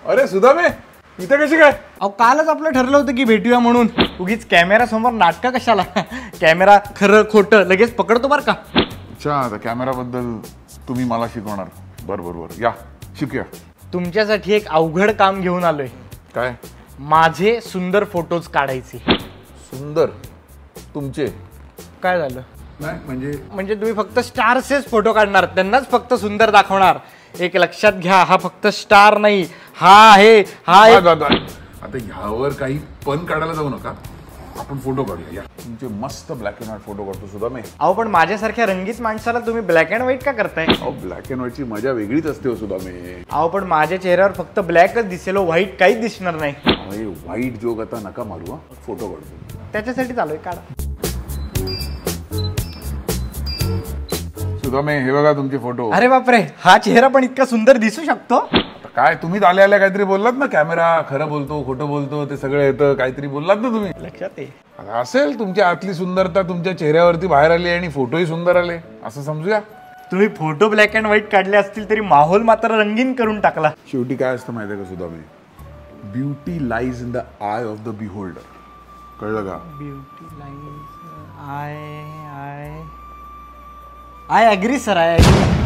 अरे सुदामे, इथे कशी काय? अहो कालच आपलं ठरलं होतं की भेटूया म्हणून. उगीच कॅमेरा समोर नाटका कशाला? कॅमेरा खरं खोटं लगेच पकडतो बरं का. अच्छा, आता कॅमेराबद्दल तुम्ही मला शिकवणार. बरोबर, या शिकूया. तुमच्यासाठी एक अवघड काम घेऊन आलोय. काय? माझे सुंदर फोटोज काढायचे. सुंदर? तुमचे? काय झालं? नाही म्हणजे तुम्ही फक्त स्टारचेच फोटो काढणार, त्यांनाच फक्त सुंदर दाखवणार. एक लक्षात घ्या, हा फक्त स्टार नाही, हा आहे आता ह्यावर काही पण काढायला जाऊ नका. आपण फोटो काढूया. या तुमचे मस्त ब्लॅक अँड व्हाईट फोटो काढतो सुदामे. अहो पण माझ्यासारख्या रंगीत माणसाला तुम्ही ब्लॅक अँड व्हाईट का करताय? अहो ब्लॅक अँड व्हाईटची मजा वेगळीच असते हो सुदामे. अहो पण माझ्या चेहऱ्यावर फक्त ब्लॅकच दिसेल, व्हाईट काहीच दिसणार नाही. अरे व्हाईट जोक आता नका मारू. फोटो काढतो. त्याच्यासाठी चालू आहे, काढा. सुदामे, हे बघा तुमचे फोटो. अरे बापरे, हा चेहरा पण इतका सुंदर दिसू शकतो? काय तुम्ही आल्या काहीतरी बोललात ना, कॅमेरा खरं बोलतो खोटं बोलतो ते सगळं येतं काहीतरी बोललात ना तुम्ही. लक्षात आहे. असेल तुमच्या आतली सुंदरता तुमच्या चेहऱ्यावरती बाहेर आली आणि फोटोही सुंदर आले असं समजूया. तुम्ही फोटो ब्लॅक अँड व्हाईट काढले असतील तरी माहोल मात्र रंगीन करून टाकला. शेवटी काय असतं माहिती आहे का सुदामे? Beauty lies in the eye of the beholder. कळलं का? Beauty lies I agree sir, I agree.